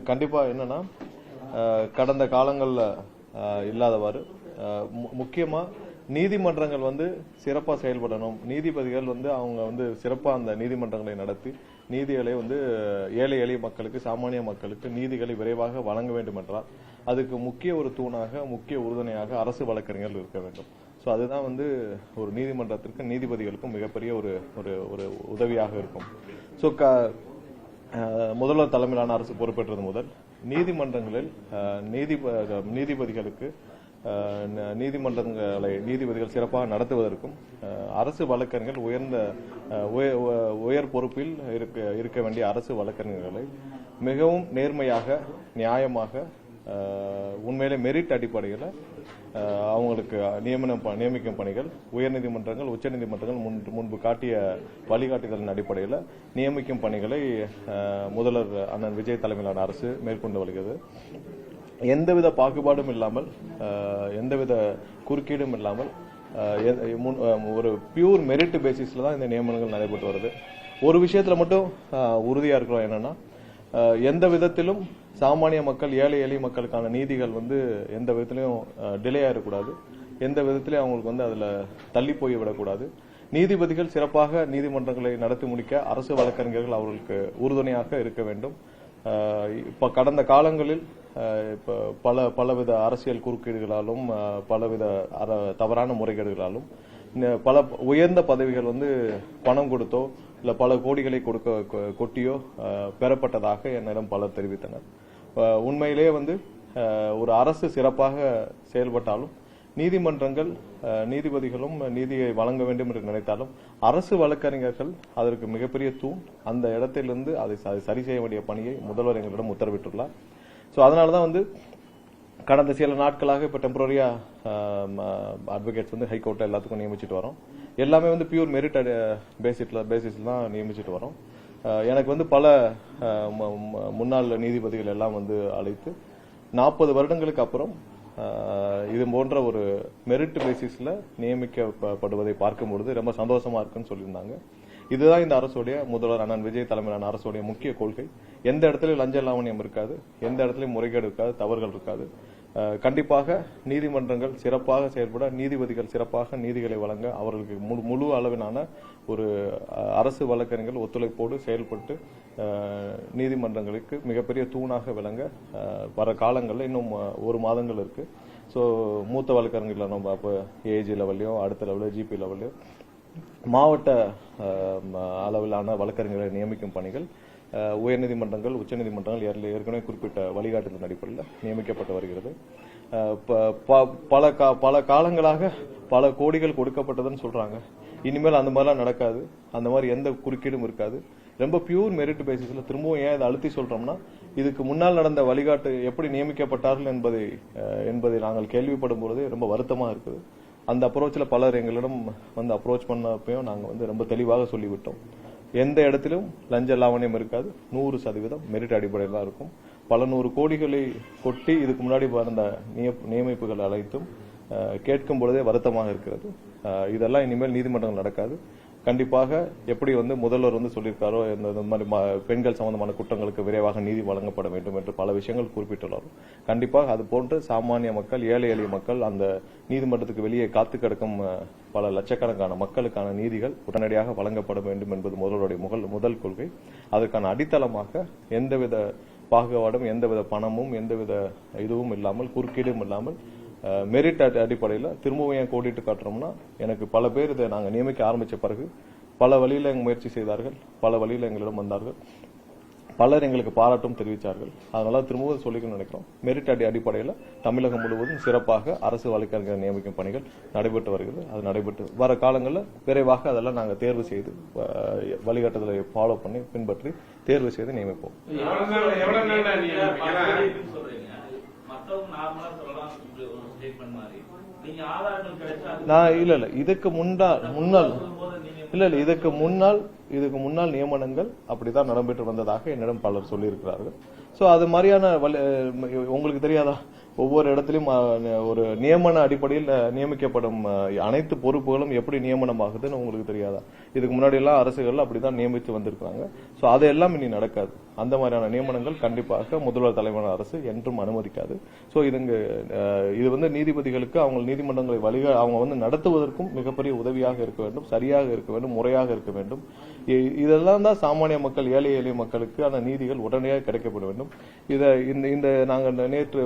கண்டிப்பா என்னன்னா கடந்த காலங்கள்ல இல்லாதவாறு முக்கியமா நீதிமன்றங்கள் வந்து சிறப்பா செயல்படணும். நீதிபதிகள் வந்து அவங்க வந்து சிறப்பா அந்த நீதிமன்றங்களை நடத்தி நீதிகளை வந்து ஏழை எளிய மக்களுக்கு, சாமானிய மக்களுக்கு நீதிகளை விரைவாக வழங்க வேண்டும் என்றால் அதுக்கு முக்கிய ஒரு தூணாக, முக்கிய உறுதுணையாக அரசு வழக்கறிஞர்கள் இருக்க வேண்டும். ஸோ அதுதான் வந்து ஒரு நீதிமன்றத்திற்கு, நீதிபதிகளுக்கும் மிகப்பெரிய ஒரு ஒரு உதவியாக இருக்கும். ஸோ முதல்வர் தலைமையிலான அரசு பொறுப்பேற்றது முதல் நீதிமன்றங்களில் நீதிபதிகளுக்கு நீதிபதிகள் சிறப்பாக நடத்துவதற்கும் அரசு வழக்கறிஞர்கள் உயர் பொறுப்பில் இருக்க வேண்டிய அரசு வழக்கறிஞர்களை மிகவும் நேர்மையாக, நியாயமாக, உண்மையிலே மெரிட் அடிப்படையில் அவங்களுக்கு நியமிக்கும் பணிகள் உயர்நீதிமன்றங்கள், உச்சநீதிமன்றங்கள் முன்பு காட்டிய வழிகாட்டுதலின் அடிப்படையில் நியமிக்கும் பணிகளை முதல்வர் அண்ணன் விஜய் தலைமையிலான அரசு மேற்கொண்டு வருகிறது. எந்தவித பாகுபாடும் இல்லாமல், எந்தவித குறுக்கீடும் இல்லாமல் ஒரு பியூர் மெரிட் பேசிஸ்ல தான் இந்த நியமனங்கள் நடைபெற்று வருது. ஒரு விஷயத்துல மட்டும் உறுதியா இருக்கிறோம், என்னன்னா எந்த விதத்திலும் சாமானிய மக்கள், ஏழை எளிய மக்களுக்கான நீதிகள் வந்து எந்த விதத்திலையும் டிலே ஆயிடக்கூடாது. எந்த விதத்திலையும் அவங்களுக்கு வந்து அதுல தள்ளி போய் விடக்கூடாது. நீதிபதிகள் சிறப்பாக நீதிமன்றங்களை நடத்தி முடிக்க அரசு வழக்கறிஞர்கள் அவர்களுக்கு உறுதுணையாக இருக்க வேண்டும். இப்ப கடந்த காலங்களில் பலவித அரசியல் குறுக்கீடுகளாலும், பலவித தவறான முறைகேடுகளாலும் பல உயர்ந்த பதவிகள் வந்து பணம் கொடுத்தோ இல்ல பல கோடிகளை கொட்டியோ பெறப்பட்டதாக என்னிடம் பலர் தெரிவித்தனர். உண்மையிலேயே வந்து ஒரு அரசு சிறப்பாக செயல்பட்டாலும், நீதிமன்றங்கள், நீதிபதிகளும் நீதியை வழங்க வேண்டும் என்று நினைத்தாலும் அரசு வழக்கறிஞர்கள் அதற்கு மிகப்பெரிய தூண். அந்த இடத்திலிருந்து அதை சரி செய்ய வேண்டிய பணியை முதல்வர் எங்களிடம் உத்தரவிட்டுள்ளார். ஸோ அதனாலதான் வந்து கடந்த சில நாட்களாக இப்ப டெம்பரரியா அட்வொகேட்ஸ் வந்து ஹைகோர்ட்ல எல்லாத்துக்கும் நியமிச்சுட்டு வரோம். எல்லாமே வந்து பியூர் மெரிட் பேசிஸ்ல தான் நியமிச்சுட்டு வரோம். எனக்கு வந்து பல முன்னாள் நீதிபதிகள் எல்லாம் வந்து அழைத்து 40 வருடங்களுக்கு அப்புறம் இது போன்ற ஒரு மெரிட் பேசிஸ்ல நியமிக்கப்படுவதை பார்க்கும்பொழுது ரொம்ப சந்தோஷமா இருக்குன்னு சொல்லியிருந்தாங்க. இதுதான் இந்த அரசுடைய, முதல்வர் அண்ணன் விஜய் தலைமையிலான அரசுடைய முக்கிய கொள்கை. எந்த இடத்துலயும் லஞ்ச லாவணியம் இருக்காது, எந்த இடத்துலயும் முறைகேடு இருக்காது, தவறுகள் இருக்காது. கண்டிப்பாக நீதிமன்றங்கள் சிறப்பாக செயல்பட, நீதிபதிகள் சிறப்பாக நீதிகளை வழங்க அவர்களுக்கு முழு அளவிலான ஒரு அரசு வழக்கறிஞர்கள் ஒத்துழைப்போடு செயல்பட்டு நீதிமன்றங்களுக்கு மிகப்பெரிய தூணாக விளங்க வர காலங்களில் இன்னும் 1 மாதங்கள் இருக்கு. ஸோ மூத்த வழக்கறிஞர்கள் நம்ம அப்போ ஏஜி லெவல்லையோ, அடுத்த லெவலில் ஜிபி லெவல்லையோ, மாவட்ட அளவிலான வழக்கறிஞர்களை நியமிக்கும் பணிகள் உயர்நீதிமன்றங்கள், உச்சநீதிமன்றங்கள் ஏற்கனவே குறிப்பிட்ட வழிகாட்டுதல் அடிப்படையில் நியமிக்கப்பட்டு வருகிறது. பல காலங்களாக பல கோடிகள் கொடுக்கப்பட்டதுன்னு சொல்றாங்க. இனிமேல் அந்த மாதிரிலாம் நடக்காது. அந்த மாதிரி எந்த குறுக்கீடும் இருக்காது. ரொம்ப பியூர் மெரிட் பேசிஸ்ல திரும்பவும் ஏன் இதை அழுத்தி சொல்றோம்னா, இதுக்கு முன்னால் நடந்த வழிகாட்டு எப்படி நியமிக்கப்பட்டார்கள் என்பதை நாங்கள் கேள்விப்படும் பொழுது ரொம்ப வருத்தமா இருக்குது. அந்த அப்ரோச்ல பலர் எங்களிடம் வந்து அப்ரோச் பண்ணப்பையும் நாங்க வந்து ரொம்ப தெளிவாக சொல்லிவிட்டோம். எந்த இடத்திலும் லஞ்ச லாவணியம் இருக்காது. 100% மெரிட் அடிப்படையில் தான் இருக்கும். பல 100 கோடிகளை கொட்டி இதுக்கு முன்னாடி வந்த நியமிப்புகள் அனைத்தும் கேட்கும் பொழுதே வருத்தமாக இருக்கிறது. இதெல்லாம் இனிமேல் நீதிமன்றங்கள் நடக்காது. கண்டிப்பாக எப்படி வந்து முதல்வர் வந்து சொல்லியிருக்காரோ, இந்த மாதிரி பெண்கள் சம்பந்தமான குற்றங்களுக்கு விரைவாக நீதி வழங்கப்பட வேண்டும் என்று பல விஷயங்கள் குறிப்பிட்டுள்ளாரோ, கண்டிப்பாக அது போன்று சாமானிய மக்கள், ஏழை எளிய மக்கள், அந்த நீதிமன்றத்துக்கு வெளியே காத்து கிடக்கும் பல லட்சக்கணக்கான மக்களுக்கான நீதிகள் உடனடியாக வழங்கப்பட வேண்டும் என்பது முதல்வருடைய முதல் கொள்கை. அதற்கான அடித்தளமாக எந்தவித பாகுபாடும், எந்தவித பணமும், எந்தவித இதுவும் இல்லாமல், குறுக்கீடும் இல்லாமல் மெரிட் அடிப்படையில் திரும்பவும் ஏன் கோடிட்டு காட்டுறோம்னா, எனக்கு பல பேர் இதை நாங்கள் நியமிக்க ஆரம்பிச்ச பிறகு பல வழியில முயற்சி செய்தார்கள், பல வழியில எங்களிடம் வந்தார்கள், பலர் எங்களுக்கு பாராட்டும் தெரிவித்தார்கள். அதனால திரும்பவும் சொல்லிக்கணும்னு நினைக்கிறோம். மெரிட் அடிப்படையில் தமிழகம் முழுவதும் சிறப்பாக அரசு வழக்கறிஞர் நியமிக்கும் பணிகள் நடைபெற்று வருகிறது. அது நடைபெற்று வர காலங்களில் விரைவாக அதெல்லாம் நாங்கள் தேர்வு செய்து வழிகாட்டுதலை ஃபாலோ பண்ணி பின்பற்றி தேர்வு செய்து நியமிப்போம். இதுக்கு முன்னால் நியமனங்கள் அப்படிதான் நடைபெற்று வந்ததாக என்னிடம் பலர் சொல்லியிருக்கிறார்கள். ஸோ அது மாதிரியான உங்களுக்கு தெரியாதா, ஒவ்வொரு இடத்திலும் ஒரு நியமன அடிப்படையில் நியமிக்கப்படும் அனைத்து பொறுப்புகளும் எப்படி நியமனமாகுதுன்னு உங்களுக்கு தெரியாதா? இதுக்கு முன்னாடி எல்லாம் அரசுகள் அப்படிதான் நியமித்து வந்திருக்காங்க. ஸோ அதெல்லாம் இனி நடக்காது. அந்த மாதிரியான நியமனங்கள் கண்டிப்பாக முதல்வர் தலைமையிலான அரசு என்றும் அனுமதிக்காது. ஸோ இது வந்து நீதிபதிகளுக்கு அவங்க நீதிமன்றங்களை அவங்க நடத்துவதற்கும் மிகப்பெரிய உதவியாக இருக்க வேண்டும், சரியாக இருக்க வேண்டும், முறையாக இருக்க வேண்டும். இதெல்லாம் தான் சாமானிய மக்கள், ஏழை எளிய மக்களுக்கு அந்த நீதிகள் உடனடியாக கிடைக்கப்பட வேண்டும். இந்த நாங்கள் நேற்று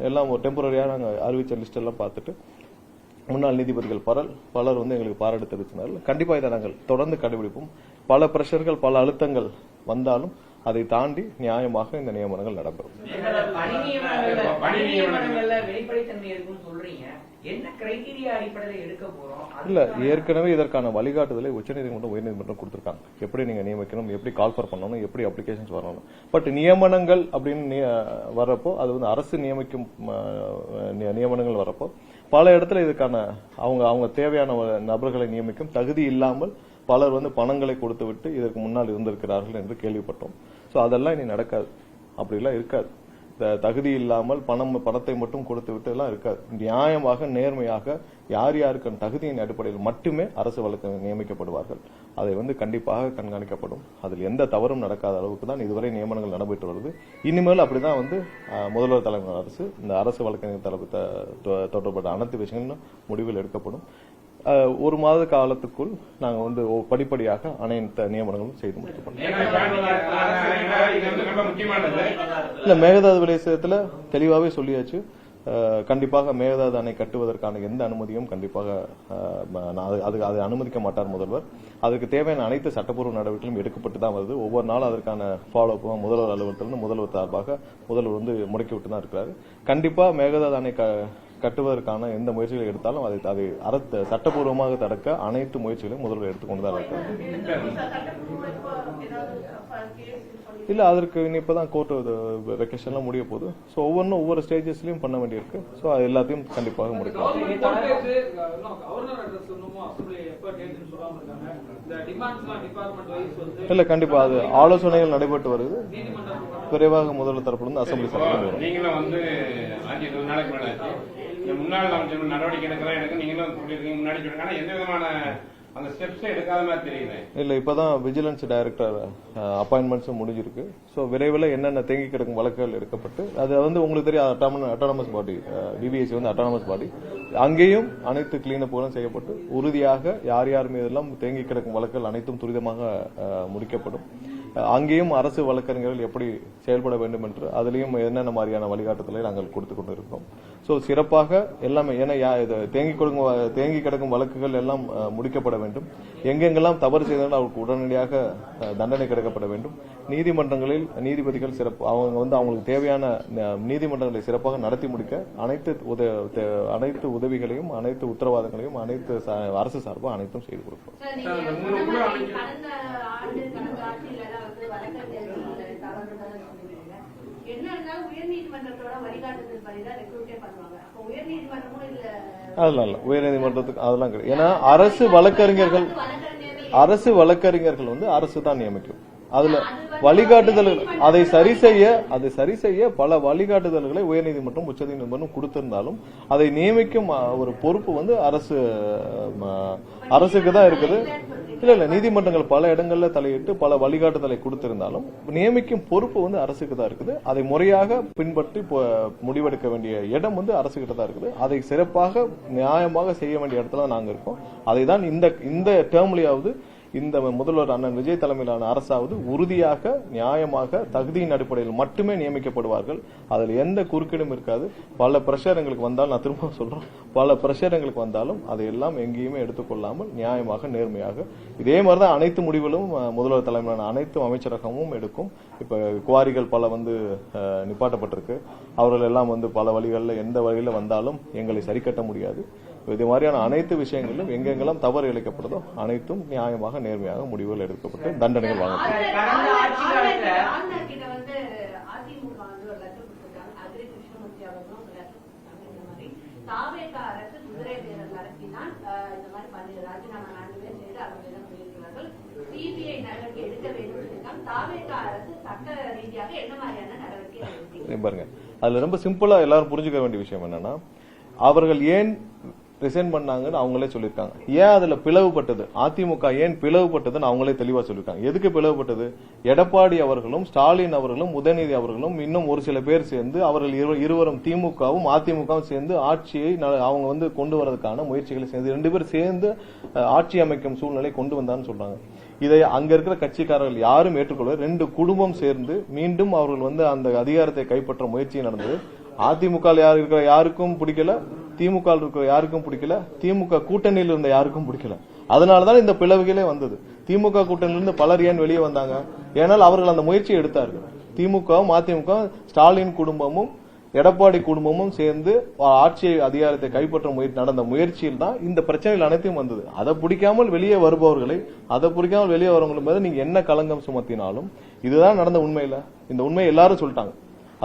எல்லாம் ஒரு டெம்பரரியா நாங்கள் அறிவிச்ச லிஸ்ட் எல்லாம் பார்த்துட்டு முன்னாள் நீதிபதிகள் பலர் வந்து எங்களுக்கு பாராட்டு தெரிவித்தனர். கண்டிப்பா இதை நாங்கள் தொடர்ந்து கடைபிடிப்போம். பல பிரஷர்கள், பல அழுத்தங்கள் வந்தாலும் அதை தாண்டி நியாயமாக இந்த நியமனங்கள் நடைபெறும். இல்ல, ஏற்கனவே இதற்கான வழிகாட்டுதலை உச்சநீதிமன்றம், உயர்நீதிமன்றம் கொடுத்திருக்காங்க. எப்படி நீங்க நியமிக்கணும், எப்படி கால்ஃபர் பண்ணணும், எப்படி அப்ளிகேஷன்ஸ் வரணும். பட் நியமனங்கள் அப்படின்னு வரப்போ, அது வந்து அரசு நியமிக்கும் நியமனங்கள் வரப்போ பல இடத்துல இதுக்கான அவங்க தேவையான நபர்களை நியமிக்கும் தகுதி இல்லாமல் பலர் வந்து பணங்களை கொடுத்து விட்டு இதற்கு முன்னால் இருந்திருக்கிறார்கள் என்று கேள்விப்பட்டோம். சோ அதெல்லாம் இனி நடக்காது. அப்படிலாம் இருக்காது. தகுதி இல்லாமல் பணத்தை மட்டும் கொடுத்து விட்டு எல்லாம் இருக்காது. நியாயமாக, நேர்மையாக யார் யாருக்கு தகுதியின் அடிப்படையில் மட்டுமே அரசு வழக்கறிஞர்கள் நியமிக்கப்படுவார்கள். அதை வந்து கண்டிப்பாக கண்காணிக்கப்படும். அதில் எந்த தவறும் நடக்காத அளவுக்கு தான் இதுவரை நியமனங்கள் நடைபெற்று வருது. இனிமேல் அப்படிதான் வந்து முதல்வர் தலைமையிலான அரசு இந்த அரசு வழக்கறிஞர் தொடர்பட்ட அனைத்து விஷயங்களும் முடிவில் எடுக்கப்படும். ஒரு மாத காலத்துக்குள் நாங்க வந்து படிப்படியாக அனைத்து நியமனங்களும் செய்து முடிக்கப்படும். இல்ல, மேகதாது விஷயத்துல தெளிவாவே சொல்லியாச்சு. கண்டிப்பாக மேகதாது அணை கட்டுவதற்கான எந்த அனுமதியும் கண்டிப்பாக அதை அனுமதிக்க மாட்டார் முதல்வர். அதற்கு தேவையான அனைத்து சட்டப்பூர்வ நடவடிக்கைகளும் எடுக்கப்பட்டு தான் வருது. ஒவ்வொரு நாளும் அதற்கான ஃபாலோ அப் முதல்வர் அலுவலகத்திலிருந்து முதல்வர் சார்பாக முதல்வர் வந்து முடக்கிவிட்டு தான் இருக்கிறாரு. கண்டிப்பா மேகதாது அணை கட்டுவதற்கான எந்த முயற்சிகளை எடுத்தாலும் அதை சட்டப்பூர்வமாக தடுக்க அனைத்து முயற்சிகளையும் முதல்வர் எடுத்துக்கொண்டுதான் இருக்கிறார். இல்ல, அதற்கு இப்பதான் கோர்ட் வெக்கேஷன் எல்லாம் முடிய போகுது. சோ ஒவ்வொன்றும் ஒவ்வொரு ஸ்டேஜஸ்லயும் பண்ண வேண்டியிருக்கு. சோ அது எல்லாத்தையும் கண்டிப்பாக முடிக்கலாம். இல்ல, கண்டிப்பா அது ஆலோசனைகள் நடைபெற்று வருது. விரைவாக முதல்வர் தரப்பிலிருந்து அசம்பிளி முன்னாள் அமைச்சர் நடவடிக்கை எடுக்க நீங்களும் சொல்லிருக்கீங்க, முன்னாடி சொல்லிருக்காங்க. எந்த விதமான அந்த ஸ்டெப்ஸ் எடுக்காத மாதிரி தெரியுது. இல்ல, இப்பதான் விஜிலன்ஸ் டைரக்டர் அப்பாயின்மெண்ட்ஸும் முடிஞ்சிருக்கு. சோ விரைவில் என்னென்ன தேங்கி கிடக்கும் வழக்குகள் எடுக்கப்பட்டு, அது வந்து உங்களுக்கு தெரியும் அட்டானமஸ் பாடி, டிபிஎஸ்சி வந்து அட்டானமஸ் பாடி, அங்கேயும் அனைத்து கிளீனப்புகளும் செய்யப்பட்டு உறுதியாக யார் யார் மீதெல்லாம் தேங்கி கிடக்கும் வழக்குகள் அனைத்தும் துரிதமாக முடிக்கப்படும். அங்கேயும் அரசு வழக்கறிஞர்கள் எப்படி செயல்பட வேண்டும் என்று அதிலையும் என்னென்ன மாதிரியான வழிகாட்டுதலை நாங்கள் கொடுத்துக் கொண்டிருக்கிறோம். சோ சிறப்பாக எல்லாமே, ஏன்னா தேங்கி கிடக்கும் வழக்குகள் எல்லாம் முடிக்கப்பட வேண்டும். எங்கெங்கெல்லாம் தவறு செய்தாலும் அவருக்கு உடனடியாக தண்டனை கிடைக்கப்பட வேண்டும். நீதிமன்றங்களில் நீதிபதிகள் சிறப்பு அவங்களுக்கு தேவையான நீதிமன்றங்களை சிறப்பாக நடத்தி முடிக்க அனைத்து உதவிகளையும், அனைத்து உத்தரவாதங்களையும் அனைத்து அரசு சார்பாக அனைத்தும் செய்து கொடுப்போம். அதெல்லாம் இல்ல, உயர்நீதிமன்றத்துக்கு அதெல்லாம் கிடையாது. ஏன்னா அரசு வழக்கறிஞர்கள் வந்து அரசு தான் நியமிக்கும். அதுல வழிகாட்டுதல்கள் அதை சரி செய்ய பல வழிகாட்டுதல்களை உயர்நீதிமன்றம், உச்சநீதிமன்றம் கொடுத்திருந்தாலும் அதை நியமிக்கும் ஒரு பொறுப்பு வந்து அரசுக்கு தான் இருக்குது. இல்ல, நீதிமன்றங்கள் பல இடங்கள்ல தலையிட்டு பல வழிகாட்டுதலை கொடுத்திருந்தாலும் நியமிக்கும் பொறுப்பு வந்து அரசுக்கு தான் இருக்குது. அதை முறையாக பின்பற்றி முடிவெடுக்க வேண்டிய இடம் வந்து அரசுகிட்ட தான் இருக்குது. அதை சிறப்பாக நியாயமாக செய்ய வேண்டிய இடத்துல நாங்க இருக்கோம். அதை தான் இந்த டேர்ம்லயாவது இந்த முதல்வர் அண்ணன் விஜய் தலைமையிலான அரசாவது உறுதியாக, நியாயமாக, தகுதியின் அடிப்படையில் மட்டுமே நியமிக்கப்படுவார்கள். அதில் எந்த குறுக்கீடும் இருக்காது. பல பிரஷர் எங்களுக்கு வந்தாலும், நான் திரும்ப சொல்றேன், பல பிரஷர் எங்களுக்கு வந்தாலும் அதையெல்லாம் எங்கேயுமே எடுத்துக்கொள்ளாமல் நியாயமாக, நேர்மையாக, இதே மாதிரிதான் அனைத்து முடிவுகளும் முதல்வர் தலைமையிலான அனைத்து அமைச்சரகமும் எடுக்கும். இப்ப குவாரிகள் பல வந்து நிப்பாட்டப்பட்டிருக்கு. அவர்கள் எல்லாம் வந்து பல வழிகளில் எந்த வழியில வந்தாலும் எங்களை சரி கட்ட முடியாது. இது மாதிரியான அனைத்து விஷயங்களிலும் எங்கெங்கெல்லாம் தவறு இழைக்கப்படுதோ அனைத்தும் நியாயமாக, நேர்மையாக முடிவுகள் எடுக்கப்பட்டு தண்டனைகள் வழங்கப்படும். சிபிஐ நடவடிக்கை எடுக்க வேண்டும். தாவேக அரசு சட்ட ரீதியாக என்ன மாதிரியான நடவடிக்கை பாருங்க, அதுல ரொம்ப சிம்பிளா எல்லாரும் புரிஞ்சுக்க வேண்டிய விஷயம் என்னன்னா, அவர்கள் ஏன் ரிசைன் பண்ணாங்கன்னு அவங்களே சொல்லியிருக்காங்க. ஏன் அதுல பிளவுபட்டது, அதிமுக ஏன் பிளவுபட்டதுன்னு அவங்களே தெளிவா சொல்லியிருக்காங்க. எதுக்கு பிளவுபட்டது? எடப்பாடி அவர்களும் ஸ்டாலின் அவர்களும் உதயநிதி அவர்களும் இன்னும் ஒரு சில பேர் சேர்ந்து அவர்கள் இருவரும் திமுகவும் அதிமுகவும் சேர்ந்து ஆட்சியை அவங்க வந்து கொண்டு வரதுக்கான முயற்சிகளை சேர்ந்து 2 பேர் சேர்ந்து ஆட்சி அமைக்கும் சூழ்நிலை கொண்டு வந்தான்னு சொல்றாங்க. இதை அங்க இருக்கிற கட்சிக்காரர்கள் யாரும் ஏற்றுக்கொள்ள 2 குடும்பம் சேர்ந்து மீண்டும் அவர்கள் வந்து அந்த அதிகாரத்தை கைப்பற்ற முயற்சி நடந்தது. அதிமுக இருக்கிற யாருக்கும் பிடிக்கல, திமுக இருக்கிற யாருக்கும் பிடிக்கல, திமுக கூட்டணியில் இருந்த யாருக்கும் பிடிக்கல. அதனாலதான் இந்த பிளவுகளே வந்தது. திமுக கூட்டணியிலிருந்து பலர் ஏன் வெளியே வந்தாங்க? ஏனால் அவர்கள் அந்த முயற்சியை எடுத்தார்கள். திமுகவும் அதிமுக ஸ்டாலின் குடும்பமும் எடப்பாடி குடும்பமும் சேர்ந்து ஆட்சி அதிகாரத்தை கைப்பற்ற நடந்த முயற்சியில் தான் இந்த பிரச்சனைகள் அனைத்தையும் வந்தது. அதை பிடிக்காமல் வெளியே வருபவர்களை, அதை பிடிக்காமல் வெளியே வரவங்களும் போது நீங்க என்ன களங்கம் சுமத்தினாலும் இதுதான் நடந்த உண்மையில. இந்த உண்மையை எல்லாரும் சொல்லிட்டாங்க.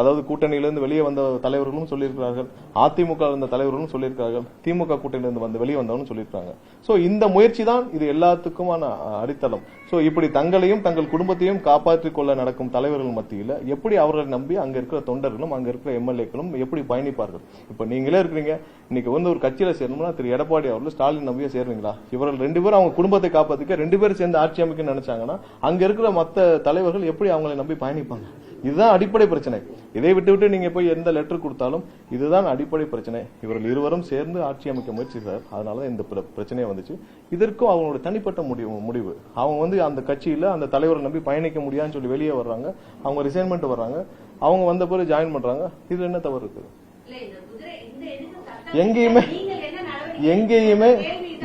அதாவது கூட்டணியிலிருந்து வெளியே வந்த தலைவர்களும் சொல்லியிருக்கிறார்கள், அதிமுக இருந்த தலைவர்களும் சொல்லியிருக்கிறார்கள், திமுக கூட்டணியிலிருந்து வந்து வெளியே வந்தவனும் சொல்லியிருக்காங்க. சோ இந்த முயற்சி தான் இது எல்லாத்துக்குமான அடித்தளம். சோ இப்படி தங்களையும் தங்கள் குடும்பத்தையும் காப்பாற்றிக் கொள்ள நடக்கும் தலைவர்கள் மத்தியில் எப்படி அவர்களை நம்பி அங்க இருக்கிற தொண்டர்களும் அங்க இருக்கிற எம்எல்ஏக்களும் எப்படி பயணிப்பார்கள்? இப்ப நீங்களே இருக்கிறீங்க, இன்னைக்கு வந்து ஒரு கட்சியில சேரணும்னா திரு எடப்பாடி அவர்கள் ஸ்டாலின் நம்பியே சேருவீங்களா? இவர்கள் 2 பேரும் அவங்க குடும்பத்தை காப்பாத்திக்க 2 பேரும் சேர்ந்து ஆட்சி அமைக்க நினைச்சாங்கன்னா அங்க இருக்கிற மத்த தலைவர்கள் எப்படி அவங்களை நம்பி பயணிப்பாங்க? இதுதான் அடிப்படை பிரச்சனை. இதை விட்டு நீங்க போய் எந்த லெட்டர் கொடுத்தாலும் இதுதான் அடிப்படை பிரச்சனை. இவர்கள் இருவரும் சேர்ந்து ஆட்சி அமைக்க முயற்சித்தார். அதனாலதான் இந்த பிரச்சனையே வந்துச்சு. இதற்கும் அவங்களோட தனிப்பட்ட முடிவு. அவங்க வந்து அந்த கட்சியில அந்த தலைவரை நம்பி பயணிக்க முடியாதுன்னு சொல்லி வெளியே வர்றாங்க. அவங்க ரிசைன்மெண்ட் வர்றாங்க. அவங்க வந்த பிறகு ஜாயின் பண்றாங்க. இதுல என்ன தவறு இருக்குது?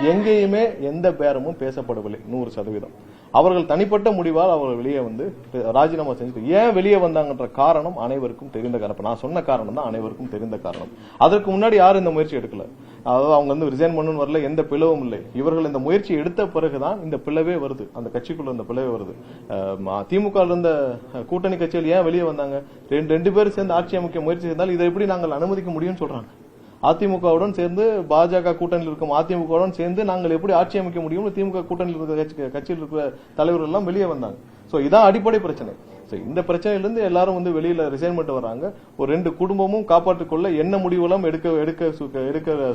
எங்கேயுமே எந்த பேரமும் பேசப்படவில்லை. 100%. அவர்கள் தனிப்பட்ட முடிவால் அவர்கள் வெளியே வந்து ராஜினாமா செஞ்சுட்டு ஏன் வெளியே வந்தாங்கன்ற காரணம் அனைவருக்கும் தெரிந்த காரணம். நான் சொன்ன காரணம் தான் அனைவருக்கும் தெரிந்த காரணம். அதற்கு முன்னாடி யாரும் இந்த முயற்சி எடுக்கல. அதாவது அவங்க வந்து ரிசைன் பண்ணணும்னு வரல, எந்த பிளவும் இல்லை. இவர்கள் இந்த முயற்சி எடுத்த பிறகுதான் இந்த பிளவே வருது, அந்த கட்சிக்குள்ள இந்த பிளவே வருது. திமுக இருந்த கூட்டணி கட்சிகள் ஏன் வெளியே வந்தாங்க? 2 பேரும் சேர்ந்து ஆட்சி அமைக்க முயற்சி செய்தால் இதை எப்படி நாங்கள் அனுமதிக்க முடியும்னு சொல்றாங்க. அதிமுகவுடன் சேர்ந்து பாஜக கூட்டணியில் இருக்கும் அதிமுகவுடன் சேர்ந்து நாங்கள் எப்படி ஆட்சி அமைக்க முடியும்? திமுக கூட்டணியில் இருக்கிற கட்சியில் இருக்கிற தலைவர்கள் எல்லாம் வெளியே வந்தாங்க. சோ இதான் அடிப்படை பிரச்சனை. இந்த பிரச்சனையிலிருந்து எல்லாரும் வந்து வெளியில ரிசைன்மெண்ட் வர்றாங்க. ஒரு 2 குடும்பமும் காப்பாற்றிக் கொள்ள என்ன முடிவெல்லாம் எடுக்க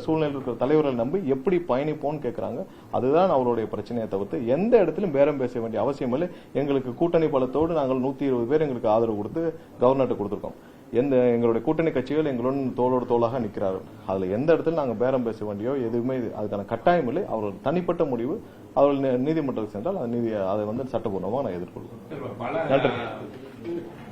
சூழ்நிலை இருக்கிற தலைவர்கள் நம்பி எப்படி பயணிப்போம்னு கேட்கறாங்க. அதுதான் அவருடைய பிரச்சனையை தவிர்த்து எந்த இடத்திலும் பேரம் பேச வேண்டிய அவசியம் இல்லை. எங்களுக்கு கூட்டணி பலத்தோடு நாங்கள் 120 பேர் எங்களுக்கு ஆதரவு கொடுத்து கவர்னர்கிட்ட கொடுத்திருக்கோம். எங்களுடைய கூட்டணி கட்சிகள் எங்களுடன் தோளோடு தோளாக நிற்கிறார்கள். அதுல எந்த இடத்துல நாங்க பேரம் பேச வேண்டியோ எதுவுமே அதுக்கான கட்டாயம் இல்லை. அவர்கள் தனிப்பட்ட முடிவு. அவர்கள் நீதிமன்றத்துக்கு சென்றால் அதை வந்து சட்டபூர்வமாக நான் எதிர்கொள்வேன். நன்றி.